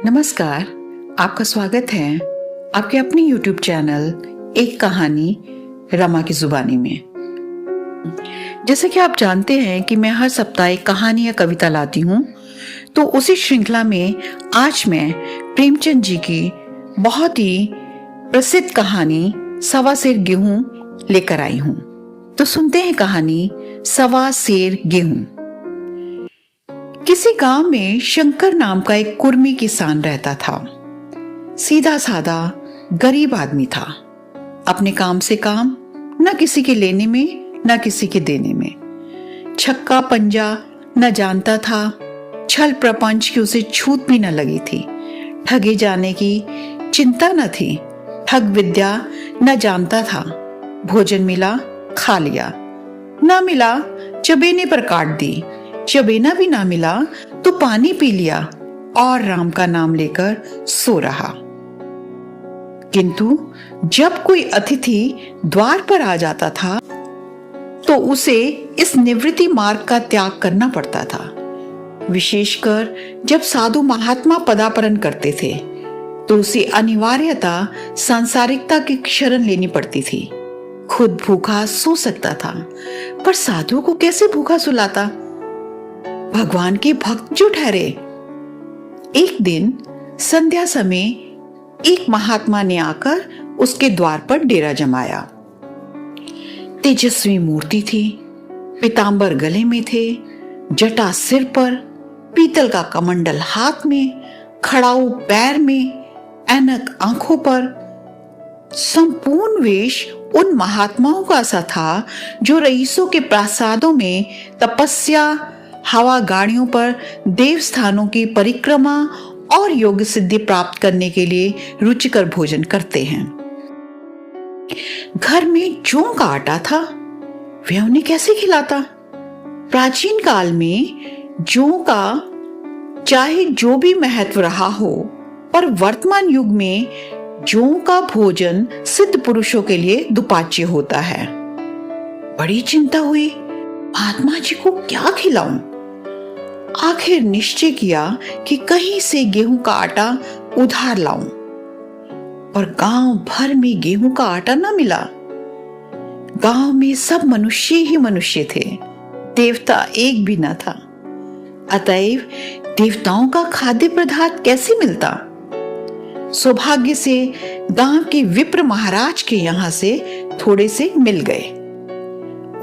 नमस्कार, आपका स्वागत है आपके अपनी YouTube चैनल एक कहानी रमा की जुबानी में। जैसे कि आप जानते हैं कि मैं हर सप्ताह एक कहानी या कविता लाती हूँ, तो उसी श्रृंखला में आज मैं प्रेमचंद जी की बहुत ही प्रसिद्ध कहानी सवा सेर गेहूं लेकर आई हूँ। तो सुनते हैं कहानी सवा सेर गेहूं। किसी गांव में शंकर नाम का एक कुर्मी किसान रहता था। सीधा साधा गरीब आदमी था। अपने काम से काम, न किसी के लेने में न किसी के देने में। छक्का पंजा न जानता था। छल प्रपंच की उसे छूत भी न लगी थी। ठगे जाने की चिंता न थी। ठग विद्या न जानता था। भोजन मिला खा लिया, न मिला चबेने पर काट दी। चबेना भी ना मिला तो पानी पी लिया और राम का नाम लेकर सो रहा। किंतु जब कोई अतिथि द्वार पर आ जाता था तो उसे इस निवृत्ति मार्ग का त्याग करना पड़ता था। विशेषकर जब साधु महात्मा पदार्पण करते थे तो उसे अनिवार्यता सांसारिकता की शरण लेनी पड़ती थी। खुद भूखा सो सकता था, पर साधु को कैसे भूखा सुलाता? भगवान के भक्त जो ठहरे। एक दिन संध्या समय एक महात्मा ने आकर उसके द्वार पर डेरा जमाया। तेजस्वी मूर्ति थी, पीतांबर गले में थे, जटा सिर पर, पीतल का कमंडल हाथ में, खड़ाऊ पैर में, ऐनक आंखों पर। संपूर्ण वेश उन महात्माओं का सा था जो रईसों के प्रासादों में तपस्या, हवा गाड़ियों पर देव स्थानों की परिक्रमा और योग सिद्धि प्राप्त करने के लिए रुचिकर भोजन करते हैं। घर में जौ का आटा था, वह उन्हें कैसे खिलाता? प्राचीन काल में जौ का चाहे जो भी महत्व रहा हो, पर वर्तमान युग में जौ का भोजन सिद्ध पुरुषों के लिए दुपाच्य होता है। बड़ी चिंता हुई, महात्मा जी को क्या खिलाऊं? आखिर निश्चय किया कि कहीं से गेहूं का आटा उधार लाऊं, पर गांव भर में गेहूं का आटा न मिला। गांव में सब मनुष्य ही मनुष्य थे, देवता एक भी न था। अतएव देवताओं का खाद्य पदार्थ कैसे मिलता? सौभाग्य से गांव के विप्र महाराज के यहां से थोड़े से मिल गए।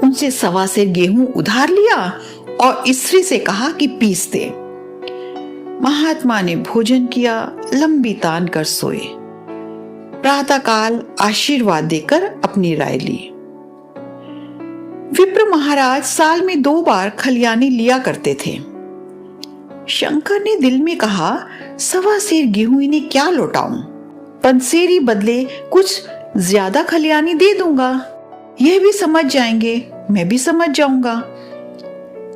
उनसे सवा सेर गेहूं उधार लिया और स्त्री से कहा कि पीस दे। महात्मा ने भोजन किया, लंबी तान कर सोए। प्रातःकाल आशीर्वाद देकर अपनी राय ली। विप्र महाराज साल में 2 बार खलियानी लिया करते थे। शंकर ने दिल में कहा, सवा सेर गेहूं इन्हें क्या लौटाऊं? पंसेरी बदले कुछ ज्यादा खलियानी दे दूंगा, यह भी समझ जाएंगे, मैं भी समझ जाऊंगा।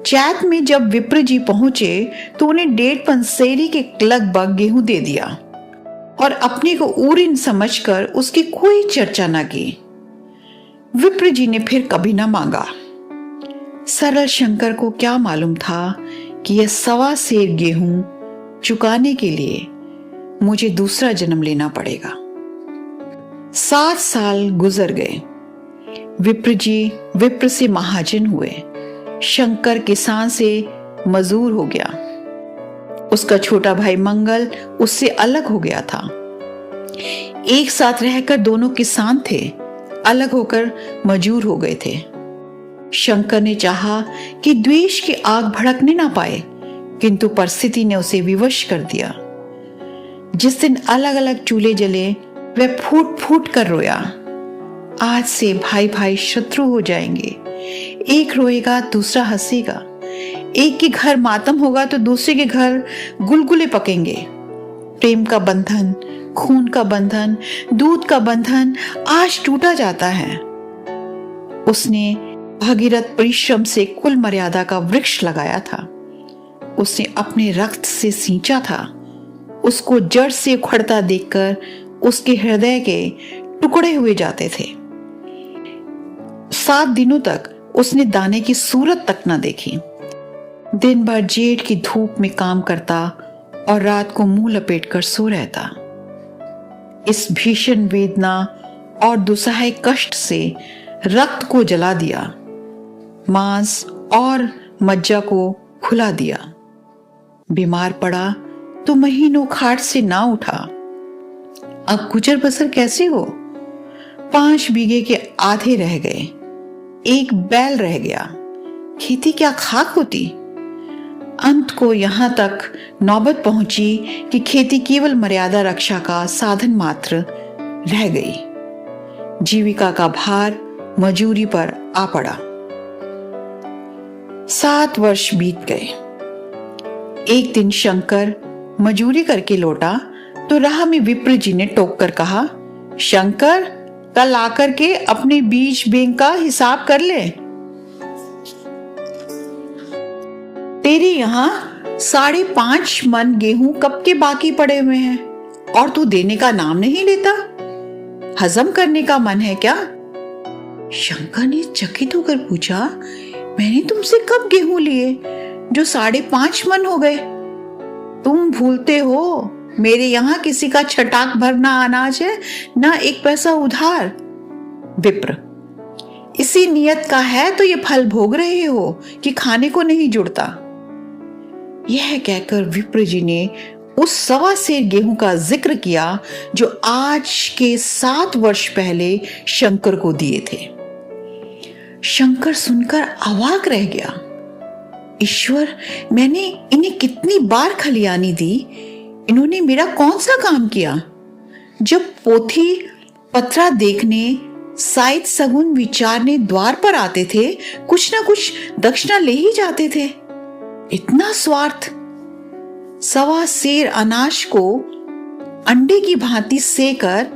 चैत में जब विप्र जी पहुंचे तो उन्हें 1.5 पंसेरी के लगभग गेहूं दे दिया और अपने को ऊरिन समझकर उसकी कोई चर्चा न की। विप्र जी ने फिर कभी न मांगा। सरल शंकर को क्या मालूम था कि यह सवा सेर गेहूं चुकाने के लिए मुझे दूसरा जन्म लेना पड़ेगा। 7 साल गुजर गए। विप्र जी विप्र से महाजन हुए। शंकर किसान से मजदूर हो गया। उसका छोटा भाई मंगल उससे अलग हो गया था। एक साथ रहकर दोनों किसान थे, अलग होकर मजदूर हो गए थे। शंकर ने चाहा कि द्वेष की आग भड़कने ना पाए, किंतु परिस्थिति ने उसे विवश कर दिया। जिस दिन अलग अलग चूल्हे जले, वह फूट फूट कर रोया। आज से भाई भाई शत्रु हो जाएंगे। एक रोएगा दूसरा हंसेगा। एक के घर मातम होगा तो दूसरे के घर गुलगुले पकेंगे। प्रेम का बंधन, खून का बंधन, दूध का बंधन आज टूटा जाता है। उसने भगीरथ परिश्रम से कुल मर्यादा का वृक्ष लगाया था। उसने अपने रक्त से सींचा था। उसको जड़ से उखड़ता देखकर उसके हृदय के टुकड़े हुए जाते थे। 7 दिनों तक उसने दाने की सूरत तक न देखी। दिन भर जेठ की धूप में काम करता और रात को मुंह लपेटकर सो रहता। इस भीषण वेदना और दुस्सह कष्ट से रक्त को जला दिया, मांस और मज्जा को खुला दिया। बीमार पड़ा तो महीनों खाट से ना उठा। अब गुजर बसर कैसे हो? 5 बीघे के आधे रह गए, 1 बैल रह गया, खेती क्या खाक होती। अंत को यहां तक नौबत पहुंची कि खेती केवल मर्यादा रक्षा का साधन मात्र रह गई। जीविका का भार मजूरी पर आ पड़ा। 7 वर्ष बीत गए। एक दिन शंकर मजूरी करके लौटा तो राह में विप्र जी ने टोक कर कहा, शंकर, कल आकर के अपने बीज बैंक का हिसाब कर ले। तेरे यहां 5.5 मन गेहूं कब के बाकी पड़े हुए हैं और तू देने का नाम नहीं लेता। हजम करने का मन है क्या? शंकर ने चकित होकर पूछा, मैंने तुमसे कब गेहूं लिए जो 5.5 मन हो गए? तुम भूलते हो मेरे यहां किसी का छटाक भर ना अनाज है, ना 1 पैसा उधार। विप्र, इसी नियत का है तो ये फल भोग रहे हो कि खाने को नहीं जुड़ता। यह कहकर विप्र जी ने उस 1.25 सेर गेहूं का जिक्र किया जो आज के 7 वर्ष पहले शंकर को दिए थे। शंकर सुनकर अवाक रह गया। ईश्वर, मैंने इन्हें कितनी बार खलियानी दी, इन्होंने मेरा कौन सा काम किया? जब पोथी पत्रा देखने, साइत सगुन विचारने द्वार पर आते थे, कुछ ना कुछ दक्षिणा ले ही जाते थे। इतना स्वार्थ! 1.25 सेर अनाज को अंडे की भांति सेकर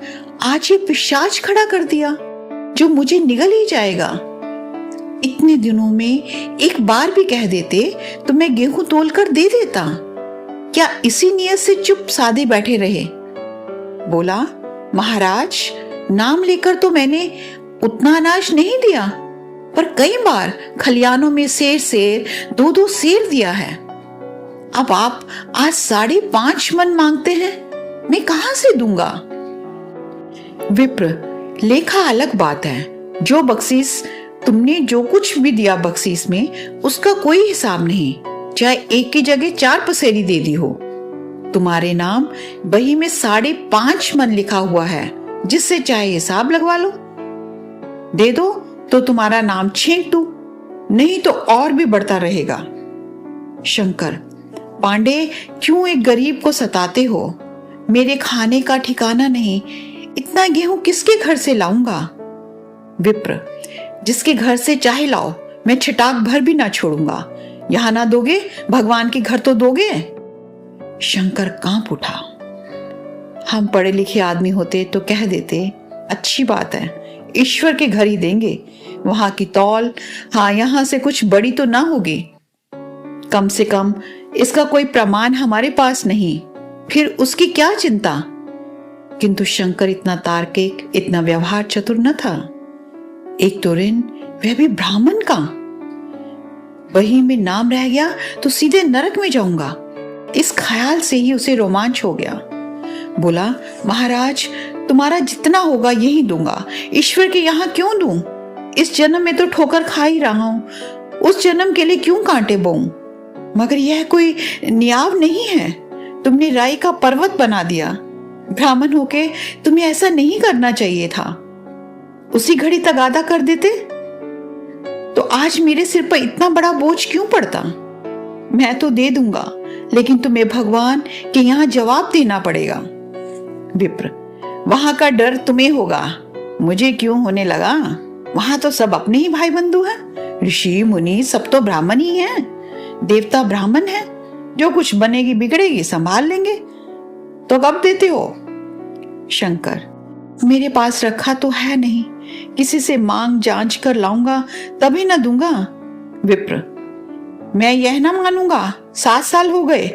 आज ये पिशाच खड़ा कर दिया जो मुझे निगल ही जाएगा। इतने दिनों में एक बार भी कह देते तो मैं गेहूं तोलकर दे देता। क्या इसी नियत से चुप सादे बैठे रहे? बोला, महाराज, नाम लेकर तो मैंने उतना अनाज नहीं दिया, पर कई बार खलियानों में सेर 2-2 सेर दिया है। अब आप आज 5.5 मन मांगते हैं, मैं कहां से दूंगा? विप्र, लेखा अलग बात है। जो बख्शीश तुमने जो कुछ भी दिया बख्शीश में, उसका कोई हिसाब नहीं, चाहे 1 की जगह 4 पसेरी दे दी हो। तुम्हारे नाम बही में 5.5 मन लिखा हुआ है, जिससे चाहे हिसाब लगवा लो। दे दो तो तुम्हारा नाम छींक दूं, नहीं तो और भी बढ़ता रहेगा। शंकर, पांडे, क्यों एक गरीब को सताते हो? मेरे खाने का ठिकाना नहीं, इतना गेहूं किसके घर से लाऊंगा? विप्र, जिसके घर से चाहे लाओ, मैं छिटाक भर भी ना छोड़ूंगा। यहां ना दोगे, भगवान के घर तो दोगे। शंकर कांप उठा। हम पढ़े लिखे आदमी होते तो कह देते, अच्छी बात है, ईश्वर के घर ही देंगे, वहां की तौल, हाँ, यहां से कुछ बड़ी तो ना होगी। कम से कम इसका कोई प्रमाण हमारे पास नहीं, फिर उसकी क्या चिंता? किंतु शंकर इतना तार्किक, इतना व्यवहार चतुर न था। एक तो ऋण, वह भी ब्राह्मण का। वही में नाम रह गया तो सीधे नरक में जाऊंगा। इस ख्याल से ही उसे रोमांच हो गया। बोला, महाराज, तुम्हारा जितना होगा यही दूंगा, ईश्वर के यहाँ क्यों दूं? इस जन्म में तो ठोकर खा ही रहा हूं, उस जन्म के लिए क्यों कांटे बोऊं? मगर यह कोई न्याव नहीं है, तुमने राई का पर्वत बना दिया। ब्राह्मण होके तुम्हें ऐसा नहीं करना चाहिए था। उसी घड़ी तगादा कर देते तो आज मेरे सिर पर इतना बड़ा बोझ क्यों पड़ता? मैं तो दे दूंगा, लेकिन तुम्हें भगवान के यहाँ जवाब देना पड़ेगा। विप्र, वहां का डर तुम्हें होगा, मुझे क्यों होने लगा? वहां तो सब अपने ही भाई बंधु हैं, ऋषि मुनि सब तो ब्राह्मण ही हैं, देवता ब्राह्मण हैं, जो कुछ बनेगी बिगड़ेगी संभाल लेंगे। तो कब देते हो? शंकर, मेरे पास रखा तो है नहीं, किसी से मांग जांच कर लाऊंगा तभी ना दूंगा। विप्र, मैं यह ना मानूंगा, 7 साल हो गए,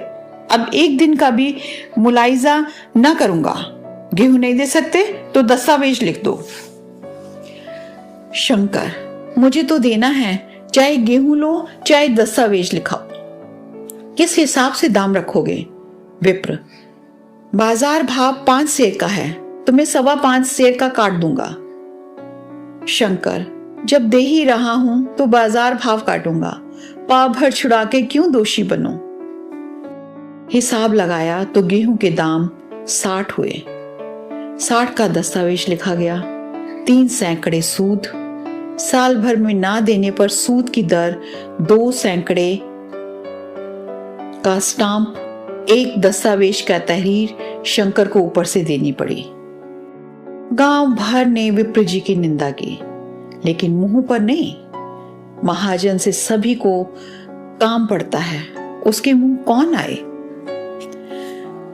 अब एक दिन का भी मुलाइजा ना करूंगा। गेहूं नहीं दे सकते तो दस्तावेज लिख दो। शंकर, मुझे तो देना है, चाहे गेहूं लो चाहे दस्तावेज लिखाओ। किस हिसाब से दाम रखोगे? विप्र, बाजार भाव 5 सेर का है, तो मैं 5.25 सेर का काट दूंगा। शंकर, जब दे ही रहा हूं तो बाजार भाव काटूंगा, पाव भर छुड़ा के क्यों दोषी बनूं। हिसाब लगाया तो गेहूं के दाम 60 हुए। 60 का दस्तावेज लिखा गया, 3 सैकड़े सूद, साल भर में ना देने पर सूद की दर 2 सैकड़े का स्टाम्प, 1 दस्तावेज का तहरीर शंकर को ऊपर से देनी पड़ी। गांव भर ने विप्र जी की निंदा की, लेकिन मुंह पर नहीं। महाजन से सभी को काम पड़ता है, उसके मुंह कौन आए।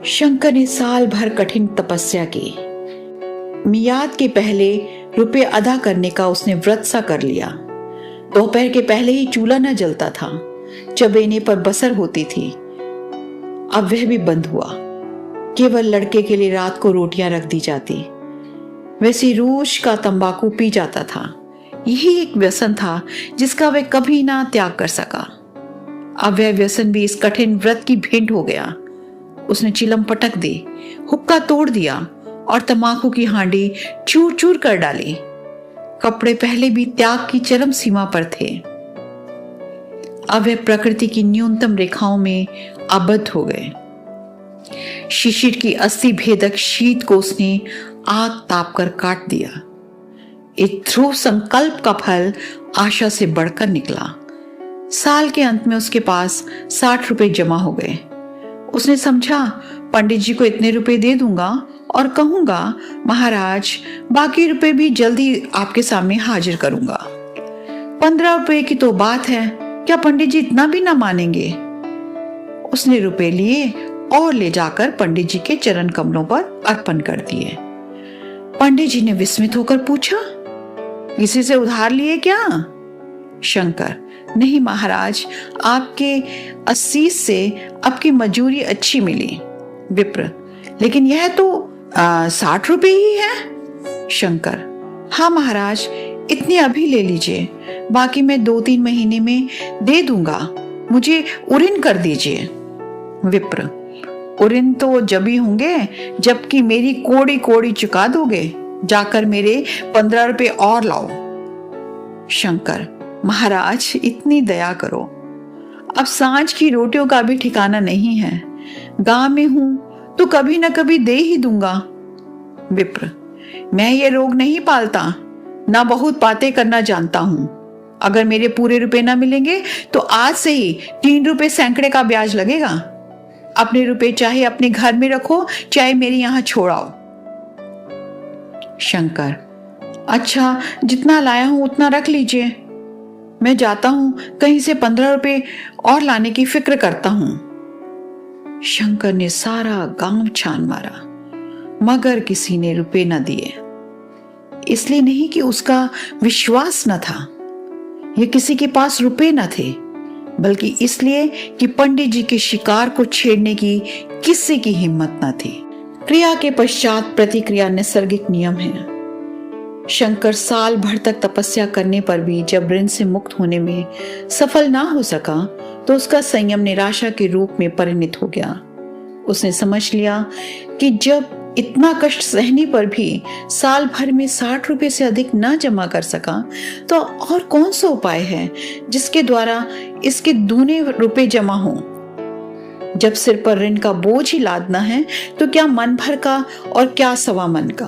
शंकर ने साल भर कठिन तपस्या की। मियाद के पहले रुपए अदा करने का उसने व्रत सा कर लिया। दोपहर के पहले ही चूल्हा न जलता था, चबेने पर बसर होती थी। अब वह भी बंद हुआ। केवल लड़के के लिए रात को रोटियां रख दी जाती। वैसे रोज का तंबाकू पी जाता था। यही एक व्यसन था जिसका वह कभी ना त्याग कर सका। अब वह व्यसन भी इस कठिन व्रत की भेंट हो गया। उसने चिलम पटक दी, हुक्का तोड़ दिया और तंबाकू की हांडी चूर चूर कर डाली। कपड़े पहले भी त्याग की चरम सीमा पर थे। अब वह प्रकृति की न्यूनतम रेखाओं में आबद्ध हो गए। शिशिर की अस्थि भेदक शीत को उसने आग ताप कर काट दिया। एक ध्रुव संकल्प का फल आशा से बढ़कर निकला। साल के अंत में उसके पास 60 रुपए जमा हो गए। उसने समझा, पंडित जी को इतने रुपए दे दूंगा और कहूंगा, महाराज बाकी रुपए भी जल्दी आपके सामने हाजिर करूंगा। 15 रुपए की तो बात है, क्या पंडित जी इतना भी ना मानेंगे। उसने रुपए लिए और ले जाकर पंडित जी के चरण कमलों पर अर्पण कर दिए। पंडित जी ने विस्मित होकर पूछा, किसी से उधार लिए क्या। शंकर, नहीं महाराज, आपके 80 से आपकी मजूरी अच्छी मिली। विप्र, लेकिन यह तो 60 रुपए ही है। शंकर, हाँ महाराज, इतनी अभी ले लीजिए, बाकी मैं 2-3 महीने में दे दूंगा, मुझे उऋण कर दीजिए। विप्र, उऋण तो जब होंगे जबकि मेरी कोड़ी कोड़ी चुका दोगे। जाकर मेरे 15 रुपए और लाओ। शंकर, महाराज इतनी दया करो, अब सांझ की रोटियों का भी ठिकाना नहीं है। गांव में हूं तो कभी न कभी दे ही दूंगा। विप्र, मैं ये रोग नहीं पालता, ना बहुत बातें करना जानता हूं। अगर मेरे पूरे रुपए ना मिलेंगे तो आज से ही 3 रुपए सैकड़े का ब्याज लगेगा। अपने रुपए चाहे अपने घर में रखो, चाहे मेरे यहां छोड़ाओ। शंकर, अच्छा, जितना लाया हूं उतना रख लीजिए, मैं जाता हूं, कहीं से 15 रुपए और लाने की फिक्र करता हूं। शंकर ने सारा गांव छान मारा, मगर किसी ने रुपए न दिए। इसलिए नहीं कि उसका विश्वास न था या किसी के पास रुपए न थे, बल्कि इसलिए कि पंडित जी के शिकार को छेड़ने की किसी की हिम्मत न थी। क्रिया के पश्चात प्रतिक्रिया नैसर्गिक नियम है। शंकर साल भर तक तपस्या करने पर भी जब ऋण से मुक्त होने में सफल ना हो सका तो उसका संयम निराशा के रूप में परिणत हो गया। उसने समझ लिया कि जब इतना कष्ट सहने पर भी साल भर में 60 रुपए से अधिक न जमा कर सका तो और कौन सा उपाय है जिसके द्वारा इसके दूने रुपए जमा हों। जब सिर पर ऋण का बोझ ही लादना है तो क्या मन भर का और क्या सवा मन का।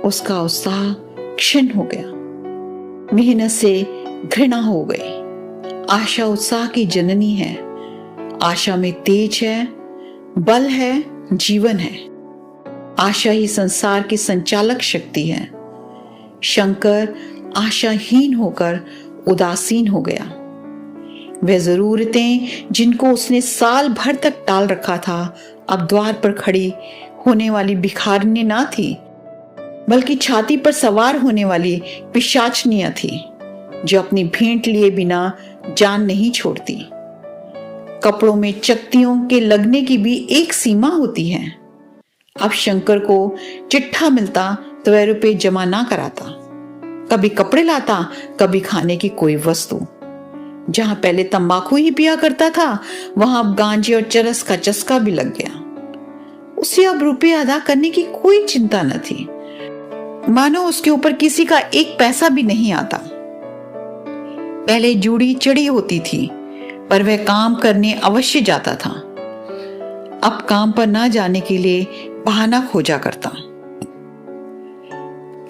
उसका उत्साह क्षीण हो गया, मेहनत से घृणा हो गई। आशा उत्साह की जननी है। आशा में तेज है, बल है, जीवन है। आशा ही संसार की संचालक शक्ति है। शंकर आशाहीन होकर उदासीन हो गया। वे जरूरतें जिनको उसने साल भर तक टाल रखा था अब द्वार पर खड़ी होने वाली भिखारिनी ना थी, बल्कि छाती पर सवार होने वाली पिशाचनिया थी जो अपनी भेंट लिए बिना जान नहीं छोड़ती। कपड़ों में चकतियों के लगने की भी एक सीमा होती है। अब शंकर को चिट्ठा मिलता तो वह रुपए जमा ना कराता, कभी कपड़े लाता, कभी खाने की कोई वस्तु। जहां पहले तंबाकू ही पिया करता था, वहां अब गांजे और चरस का चस्का भी लग गया। उसे अब रुपये अदा करने की कोई चिंता न थी, मानो उसके ऊपर किसी का एक पैसा भी नहीं आता। पहले जूड़ी चढ़ी होती थी, पर वह काम करने अवश्य जाता था। अब काम पर ना जाने के लिए बहाना खोजा करता।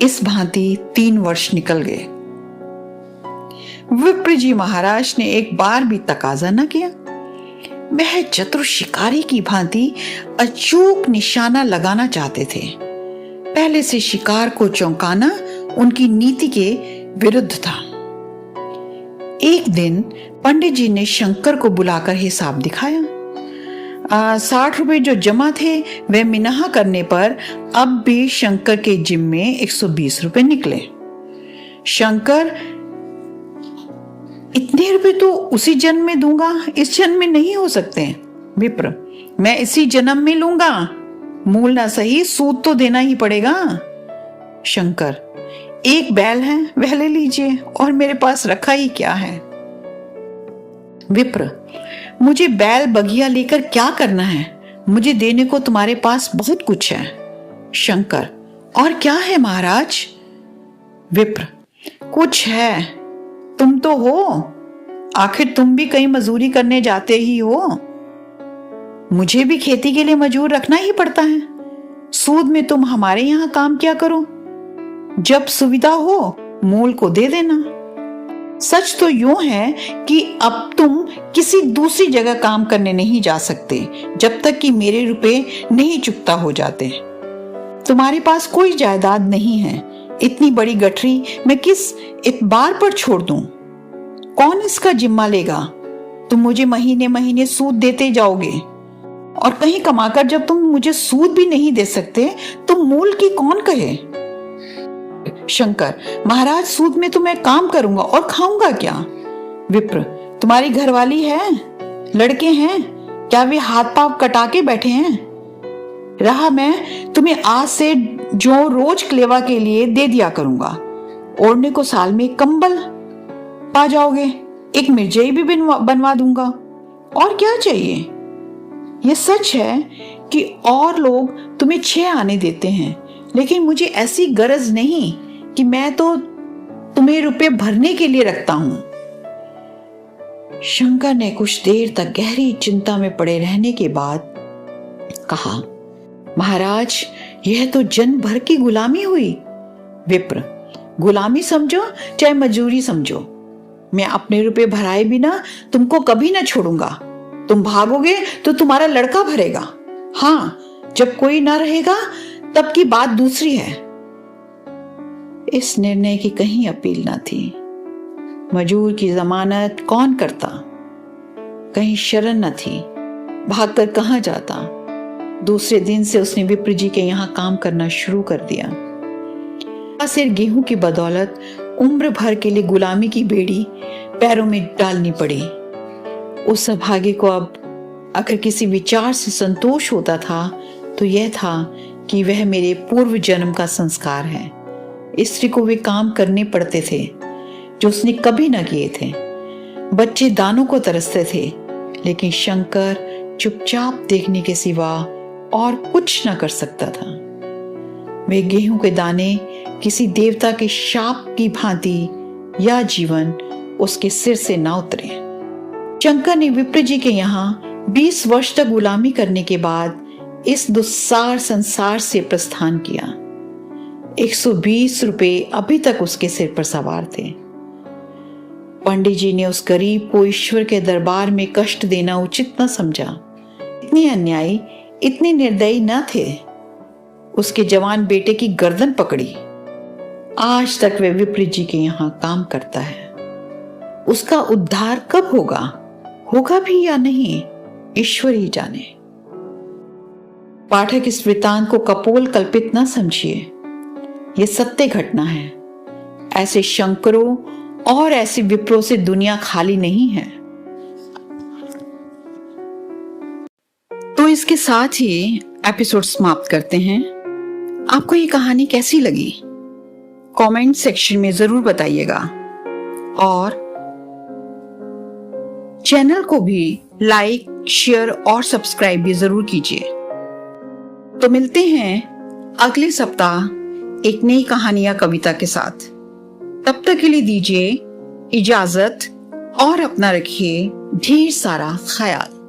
इस भांति 3 वर्ष निकल गए। विप्र जी महाराज ने एक बार भी तकाजा न किया। वह चतुर शिकारी की भांति अचूक निशाना लगाना चाहते थे। पहले से शिकार को चौंकाना उनकी नीति के विरुद्ध था। एक दिन पंडित जी ने शंकर को बुलाकर हिसाब दिखाया। 60 रुपए जो जमा थे वे मिनाहा करने पर अब भी शंकर के जिम में 120 रुपए निकले। शंकर, इतने रुपए तो उसी जन्म में दूंगा, इस जन्म में नहीं हो सकते। विप्र, मैं इसी जन्म में लूंगा, मूल ना सही सूद तो देना ही पड़ेगा। शंकर, एक बैल है वह ले लीजिए, और मेरे पास रखा ही क्या है। विप्र, मुझे बैल बगिया लेकर क्या करना है, मुझे देने को तुम्हारे पास बहुत कुछ है। शंकर, और क्या है महाराज। विप्र, कुछ है, तुम तो हो, आखिर तुम भी कहीं मजदूरी करने जाते ही हो। मुझे भी खेती के लिए मजदूर रखना ही पड़ता है। सूद में तुम हमारे यहां काम क्या करो, जब सुविधा हो मूल को दे देना। सच तो यूं है कि अब तुम किसी दूसरी जगह काम करने नहीं जा सकते जब तक कि मेरे रुपए नहीं चुकता हो जाते। तुम्हारे पास कोई जायदाद नहीं है, इतनी बड़ी गठरी मैं किस इतबार पर छोड़ दूं? कौन इसका जिम्मा लेगा? तुम मुझे महीने महीने सूद देते जाओगे, और कहीं कमाकर जब तुम मुझे सूद भी नहीं दे सकते तो मूल की कौन कहे। शंकर, महाराज, सूद में तो मैं काम करूंगा और खाऊंगा क्या। विप्र, तुम्हारी घरवाली है, लड़के हैं, क्या वे हाथ पांव कटा के बैठे हैं? रहा मैं तुम्हें आज से जो रोज कलेवा के लिए दे दिया करूंगा, ओढ़ने को साल में कंबल पा जाओगे, एक मिर्जई भी बनवा दूंगा, और क्या चाहिए। ये सच है कि और लोग तुम्हें 6 आने देते हैं, लेकिन मुझे ऐसी गरज नहीं कि मैं तो तुम्हें रुपए भरने के लिए रखता हूं। शंकर ने कुछ देर तक गहरी चिंता में पड़े रहने के बाद कहा, महाराज, यह तो जन्म भर की गुलामी हुई। विप्र, गुलामी समझो चाहे मजूरी समझो, मैं अपने रुपए भराए बिना तुमको कभी ना छोड़ूंगा। तुम भागोगे तो तुम्हारा लड़का भरेगा। हाँ, जब कोई ना रहेगा तब की बात दूसरी है। इस निर्णय की कहीं अपील न थी। मजूर की जमानत कौन करता, कहीं शरण न थी, भागकर कहां जाता। दूसरे दिन से उसने विप्र जी के यहां काम करना शुरू कर दिया। सिर्फ गेहूं की बदौलत उम्र भर के लिए गुलामी की बेड़ी पैरों में डालनी पड़ी। उस अभागे को अब अगर किसी विचार से संतोष होता था तो यह था कि वह मेरे पूर्व जन्म का संस्कार है। स्त्री को वे काम करने पड़ते थे जो उसने कभी न किए थे। बच्चे दानों को तरसते थे, लेकिन शंकर चुपचाप देखने के सिवा और कुछ न कर सकता था। वे गेहूं के दाने किसी देवता के शाप की भांति या जीवन उसके सिर से ना उतरे। शंकर ने विप्र जी के यहाँ 20 वर्ष तक गुलामी करने के बाद इस दुस्सार संसार से प्रस्थान किया। 120 रुपए अभी तक उसके सिर पर सवार थे। पंडित जी ने उस गरीब को ईश्वर के दरबार में कष्ट देना उचित न समझा। इतने अन्यायी, इतने निर्दयी न थे। उसके जवान बेटे की गर्दन पकड़ी। आज तक वह विप्र जी के यहाँ काम करता है। उसका उद्धार कब होगा, होगा भी या नहीं, ईश्वर ही जाने। पाठक इस वृतांत को कपोल कल्पित न समझिए, यह सत्य घटना है। ऐसे शंकरों और ऐसे विप्रों से दुनिया खाली नहीं है। तो इसके साथ ही एपिसोड समाप्त करते हैं। आपको ये कहानी कैसी लगी कमेंट सेक्शन में जरूर बताइएगा, और चैनल को भी लाइक, शेयर और सब्सक्राइब भी जरूर कीजिए। तो मिलते हैं अगले सप्ताह एक नई कहानी या कविता के साथ। तब तक के लिए दीजिए इजाजत और अपना रखिए ढेर सारा ख्याल।